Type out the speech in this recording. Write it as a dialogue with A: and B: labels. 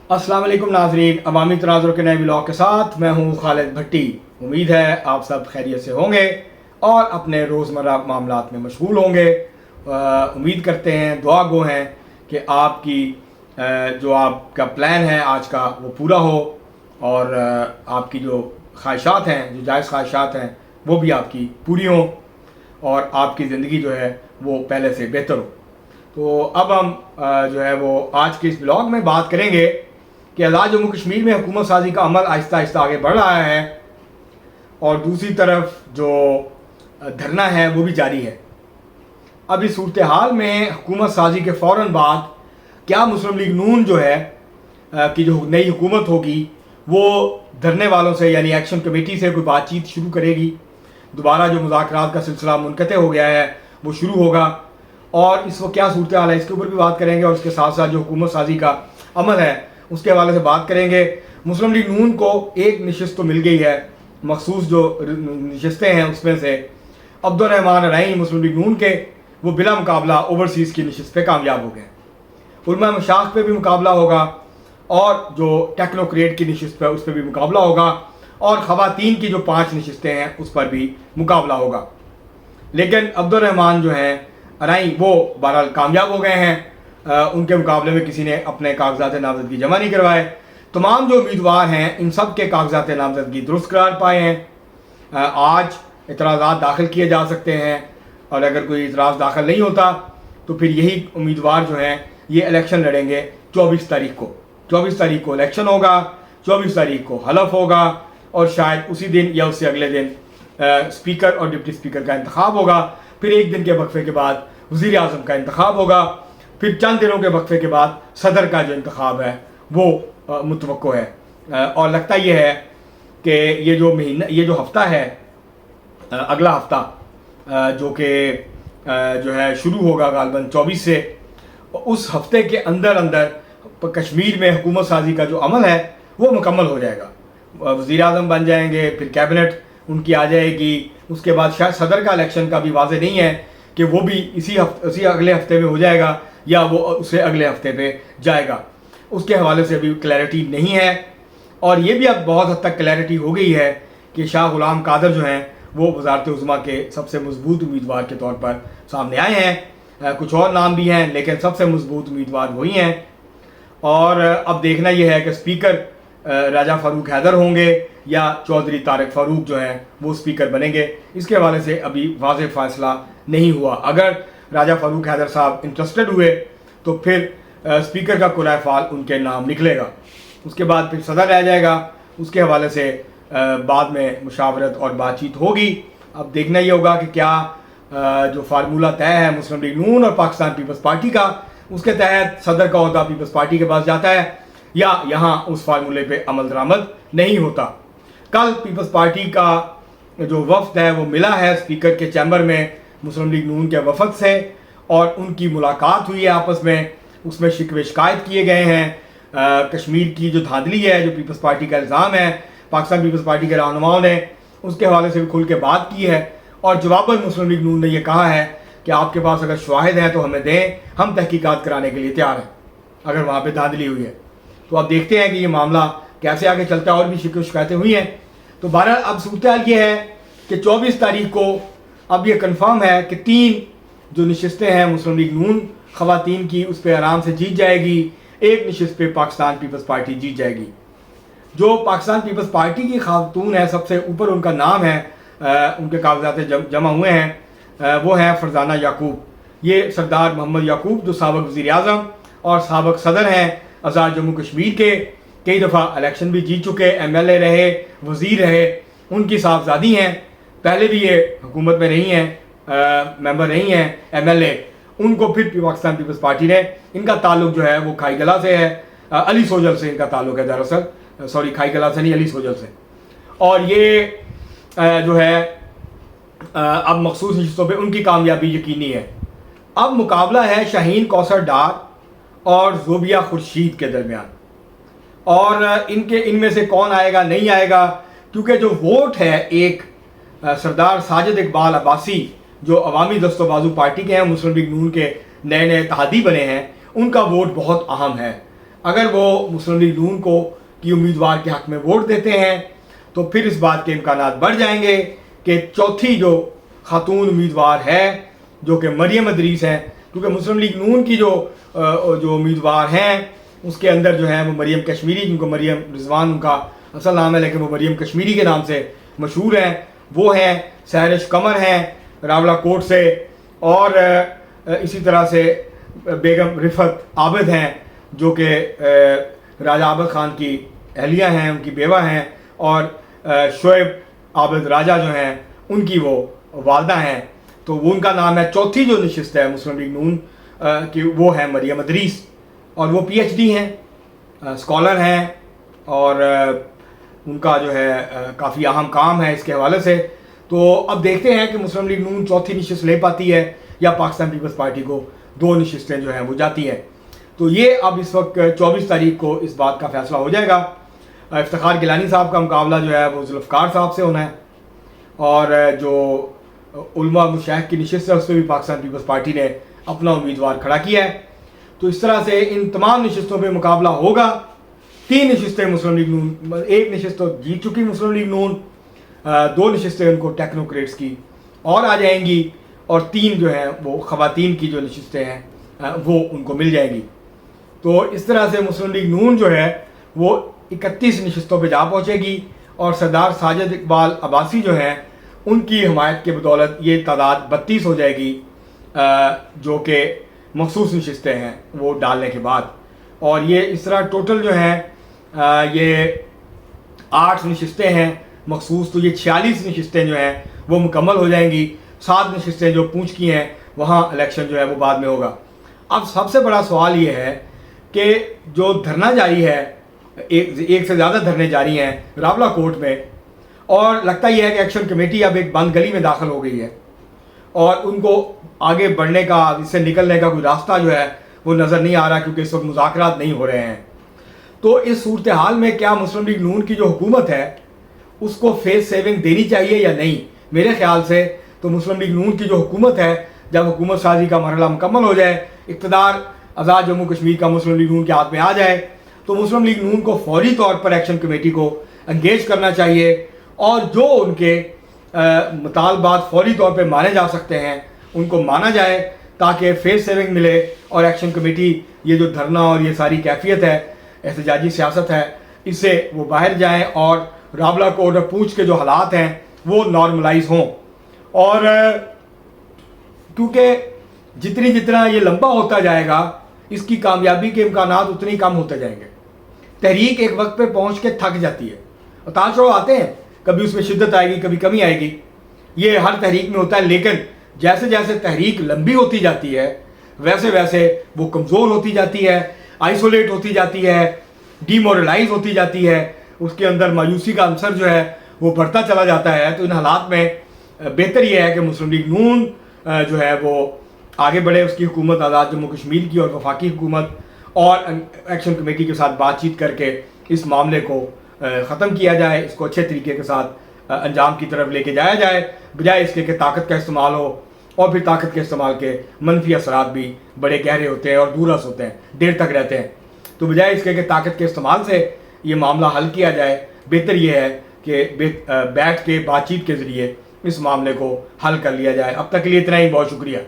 A: अस्सलाम वालेकुम नाजरीन, अवामी तनाज़ुर के नए व्लॉग के साथ मैं हूँ खालिद भट्टी। उम्मीद है आप सब खैरियत से होंगे और अपने रोज़मर्रा मामलात में मशगूल होंगे। उम्मीद करते हैं, दुआ गो हैं कि आपकी जो आपका प्लान है आज का वो पूरा हो और आपकी जो ख्वाहिशात हैं, जो जायज़ ख्वाहिशात हैं, वो भी आपकी पूरी हों और आपकी ज़िंदगी जो है वो पहले से बेहतर हो। तो अब हम जो है वो आज के इस ब्लॉग में बात करेंगे कि आज़ाद जम्मू कश्मीर में हुकूमत साजी का अमल आहिस्ता आहिस्ता आगे बढ़ रहा है और दूसरी तरफ जो धरना है वो भी जारी है। अब इस सूरत हाल में हुकूमत साजी के फ़ौरन बाद क्या मुस्लिम लीग नून जो है कि जो नई हुकूमत होगी वो धरने वालों से यानी एक्शन कमेटी से कोई बातचीत शुरू करेगी। दोबारा जो मुज़ाकरात का सिलसिला मुनक़ते हो गया है वो शुरू होगा और इस वक्त क्या सूरत हाल है इसके ऊपर भी बात करेंगे और इसके साथ साथ जो हुकूमत साजी का अमल है उसके हवाले से बात करेंगे। मुस्लिम लीग नून को एक नशिस्त तो मिल गई है, मखसूस जो नशिस्तें हैं उसमें से अब्दुल रहमान रईं मुस्लिम लीग नून के वो बिला मुकाबला ओवरसीज़ की नशिस्त पे कामयाब हो गए। उलमा मशाइख पे भी मुकाबला होगा और जो टेक्नोक्रेट की नशिस्त पे उस पर भी मुकाबला होगा और ख़वातीन की जो 5 नशिस्तें हैं उस पर भी मुकाबला होगा। लेकिन अब्दुल रहमान जो हैं रईं वो बहरहाल कामयाब हो गए हैं। उनके मुकाबले में किसी ने अपने कागजात नामजदगी जमा नहीं करवाए। तमाम जो उम्मीदवार हैं इन सब के कागजात नामजदगी दुरुस्त करार पाए हैं। आज इतराज़ात दाखिल किए जा सकते हैं और अगर कोई इतराज़ दाखिल नहीं होता तो फिर यही उम्मीदवार जो हैं ये इलेक्शन लड़ेंगे 24 तारीख को। 24 तारीख को इलेक्शन होगा, 24 तारीख को हलफ होगा और शायद उसी दिन या उससे अगले दिन स्पीकर और डिप्टी स्पीकर का इंतखाब होगा। फिर एक दिन के वक्फे के बाद वज़ीर आज़म का इंतखाब होगा। फिर चंद दिनों के वक्फे के बाद सदर का जो इंतखाब है वो मुतवक्को है। और लगता ये है कि ये जो महीना, ये जो हफ्ता है, अगला हफ्ता जो कि जो है शुरू होगा गालबन 24 से, उस हफ्ते के अंदर अंदर कश्मीर में हुकूमत साजी का जो अमल है वो मुकम्मल हो जाएगा। वज़ीर आज़म बन जाएंगे, फिर कैबिनेट उनकी आ जाएगी। उसके बाद शायद सदर का इलेक्शन का भी वाज़ेह नहीं है कि वो भी इसी अगले हफ्ते में हो जाएगा या वो उससे अगले हफ्ते पे जाएगा। उसके हवाले से अभी क्लैरिटी नहीं है और ये भी अब बहुत हद तक क्लैरिटी हो गई है कि शाह गुलाम कादर जो हैं वो वज़ारत उज़्मा के सबसे मजबूत उम्मीदवार के तौर पर सामने आए हैं। कुछ और नाम भी हैं लेकिन सबसे मजबूत उम्मीदवार वही हैं। और अब देखना यह है कि स्पीकर राजा फ़ारूक हैदर होंगे या चौधरी तारिक फ़ारूक जो हैं वो स्पीकर बनेंगे। इसके हवाले से अभी वाज़ेह फ़ैसला नहीं हुआ। अगर राजा फ़ारूक हैदर साहब इंटरेस्टेड हुए तो फिर स्पीकर का कुराए फ़ाल उनके नाम निकलेगा। उसके बाद फिर सदर रह जाएगा। उसके हवाले से बाद में मुशावरत और बातचीत होगी। अब देखना ये होगा कि क्या जो फार्मूला तय है मुस्लिम लीग नून और पाकिस्तान पीपल्स पार्टी का, उसके तहत सदर का ओहदा पीपल्स पार्टी के पास जाता है या यहाँ उस फार्मूले पे अमल दरामद नहीं होता। कल पीपल्स पार्टी का जो वफ्द है वो मिला है स्पीकर के चैम्बर में मुस्लिम लीग नून के वफद से और उनकी मुलाकात हुई है आपस में। उसमें शिकवे शिकायत किए गए हैं। कश्मीर की जो धांधली है, जो पीपल्स पार्टी का इल्ज़ाम है पाकिस्तान पीपल्स पार्टी के रहनुमाओं ने, उसके हवाले से भी खुल के बात की है और जवाबन मुस्लिम लीग नून ने यह कहा है कि आपके पास अगर शवाहिद हैं तो हमें दें, हम तहकीकात कराने के लिए तैयार हैं अगर वहाँ पर धांधली हुई है। तो अब देखते हैं कि ये मामला कैसे आगे चलता है। और भी शिकवे शिकायतें हुई हैं। तो बहरहाल अब सूरत हाल ये है कि 24 तारीख को अब ये कन्फर्म है कि 3 जो नशिस्तें हैं मुस्लिम लीग नून ख़वातीन की उस पर आराम से जीत जाएगी। एक नशिस्त पे पाकिस्तान पीपल्स पार्टी जीत जाएगी। जो पाकिस्तान पीपल्स पार्टी की खातून है सबसे ऊपर उनका नाम है, उनके कागजात जमा हुए हैं, वो है फरजाना याकूब। ये सरदार मोहम्मद याकूब जो साबिक़ वज़ीर आज़म और साबिक़ सदर हैं आज़ाद जम्मू कश्मीर के, कई दफ़ा इलेक्शन भी जीत चुके, MLA रहे, वज़ीर रहे, उनकी साहबजादी हैं। पहले भी ये हुकूमत में रही हैं, मेंबर रही हैं MLA। उनको फिर पाकिस्तान पीपल्स पार्टी ने, इनका ताल्लुक जो है वो खाई गला से है, अली सोजल से इनका ताल्लुक है दरअसल, सॉरी खाई गला से नहीं, अली सोजल से। और ये जो है अब मखसूस नशिस्तों पे उनकी कामयाबी यकीनी है। अब मुकाबला है शाहीन कौसर डार और ज़ोबिया खुर्शीद के दरमियान और इनमें से कौन आएगा नहीं आएगा, क्योंकि जो वोट है एक सरदार साजिद इकबाल अब्बासी जो अवामी दस्तोबाजू पार्टी के हैं, मुस्लिम लीग नून के नए नए इत्तेहादी बने हैं, उनका वोट बहुत अहम है। اگر وہ مسلم لیگ نون کو کی امیدوار کے حق میں ووٹ دیتے ہیں تو پھر اس بات کے امکانات بڑھ جائیں گے کہ چوتھی جو خاتون امیدوار ہے جو کہ مریم ادریس ہیں، کیونکہ مسلم لیگ نون کی جو امیدوار ہیں اس کے اندر جو ہے وہ مریم کشمیری، جن کو مریم رضوان ان کا اصل نام ہے لیکن وہ مریم کشمیری کے نام سے مشہور ہیں، وہ ہیں سہرش قمر ہیں راولہ کوٹ سے، اور اسی طرح سے بیگم رفت عابد ہیں جو کہ راجہ عابد خان کی اہلیہ ہیں، ان کی بیوہ ہیں، اور شعیب عابد راجہ جو ہیں ان کی وہ والدہ ہیں، تو وہ ان کا نام ہے۔ چوتھی جو نشست ہے مسلم لیگ نون کی وہ ہے مریم ادریس، اور وہ پی ایچ ڈی ہیں، اسکالر ہیں، اور ان کا جو ہے کافی اہم کام ہے اس کے حوالے سے۔ تو اب دیکھتے ہیں کہ مسلم لیگ نون چوتھی نشست لے پاتی ہے یا پاکستان پیپلز پارٹی کو 2 نشستیں جو ہیں وہ جاتی ہیں۔ تو یہ اب اس وقت 24 تاریخ کو اس بات کا فیصلہ ہو جائے گا۔ افتخار گیلانی صاحب کا مقابلہ جو ہے وہ ذوالفقار صاحب سے ہونا ہے، اور جو علماء مشائخ کی نشست ہے اس میں بھی پاکستان پیپلز پارٹی نے اپنا امیدوار کھڑا کیا ہے۔ تو اس طرح سے ان تمام نشستوں پہ مقابلہ ہوگا۔ 3 نشستیں مسلم لیگ نون، 1 نشست تو جیت چکی مسلم لیگ نون، 2 نشستیں ان کو ٹیکنوکریٹس کی اور آ جائیں گی، اور 3 جو ہیں وہ خواتین کی جو نشستیں ہیں وہ ان کو مل جائیں گی۔ تو اس طرح سے مسلم لیگ نون جو ہے وہ 31 نشستوں پہ جا پہنچے گی، اور سردار ساجد اقبال عباسی جو ہیں ان کی حمایت کے بدولت یہ تعداد 32 ہو جائے گی، جو کہ مخصوص نشستیں ہیں وہ ڈالنے کے بعد، اور یہ اس طرح ٹوٹل جو ہیں یہ 8 نشستیں ہیں مخصوص، تو یہ 46 نشستیں جو ہیں وہ مکمل ہو جائیں گی۔ 7 نشستیں جو پونچھ کی ہیں وہاں الیکشن جو ہے وہ بعد میں ہوگا۔ اب سب سے بڑا سوال یہ ہے کہ جو دھرنا جاری ہے، ایک سے زیادہ دھرنے جاری ہیں راولہ کوٹ میں، اور لگتا یہ ہے کہ ایکشن کمیٹی اب ایک بند گلی میں داخل ہو گئی ہے، اور ان کو آگے بڑھنے کا، اس سے نکلنے کا کوئی راستہ جو ہے وہ نظر نہیں آ رہا، کیونکہ اس وقت مذاکرات نہیں ہو رہے ہیں۔ تو اس صورتحال میں کیا مسلم لیگ نون کی جو حکومت ہے اس کو فیس سیونگ دینی چاہیے یا نہیں؟ میرے خیال سے تو مسلم لیگ نون کی جو حکومت ہے، جب حکومت سازی کا مرحلہ مکمل ہو جائے، اقتدار آزاد جموں کشمیر کا مسلم لیگ نون کے ہاتھ میں آ جائے، تو مسلم لیگ نون کو فوری طور پر ایکشن کمیٹی کو انگیج کرنا چاہیے، اور جو ان کے مطالبات فوری طور پہ مانے جا سکتے ہیں ان کو مانا جائے، تاکہ فیس سیونگ ملے، اور ایکشن کمیٹی یہ جو دھرنا اور یہ ساری کیفیت ہے، احتجاجی سیاست ہے، اس سے وہ باہر جائیں، اور راولہ کوٹ اور پونچھ کے جو حالات ہیں وہ نارملائز ہوں۔ اور کیونکہ جتنا یہ لمبا ہوتا جائے گا اس کی کامیابی کے امکانات اتنی کم ہوتے جائیں گے۔ تحریک ایک وقت پہ پہنچ کے تھک جاتی ہے، اتار چڑھاؤ آتے ہیں، کبھی اس میں شدت آئے گی، کبھی کمی آئے گی، یہ ہر تحریک میں ہوتا ہے، لیکن جیسے جیسے تحریک لمبی ہوتی جاتی ہے ویسے ویسے وہ کمزور ہوتی جاتی ہے، آئسولیٹ ہوتی جاتی ہے، ڈی مورلائز ہوتی جاتی ہے، اس کے اندر مایوسی کا عنصر جو ہے وہ بڑھتا چلا جاتا ہے۔ تو ان حالات میں بہتر یہ ہے کہ مسلم لیگ نون جو ہے وہ آگے بڑھے، اس کی حکومت آزاد جموں کشمیر کی اور وفاقی حکومت، اور ایکشن کمیٹی کے ساتھ بات چیت کر کے اس معاملے کو ختم کیا جائے، اس کو اچھے طریقے کے ساتھ انجام کی طرف لے کے جایا جائے، بجائے اس کے کہ طاقت کا استعمال ہو، اور پھر طاقت کے استعمال کے منفی اثرات بھی بڑے گہرے ہوتے ہیں اور دور رس ہوتے ہیں، دیر تک رہتے ہیں۔ تو بجائے اس کے کہ طاقت کے استعمال سے یہ معاملہ حل کیا جائے، بہتر یہ ہے کہ بیٹھ کے بات چیت کے ذریعے اس معاملے کو حل کر لیا جائے۔ اب تک کے لیے اتنا ہی، بہت شکریہ۔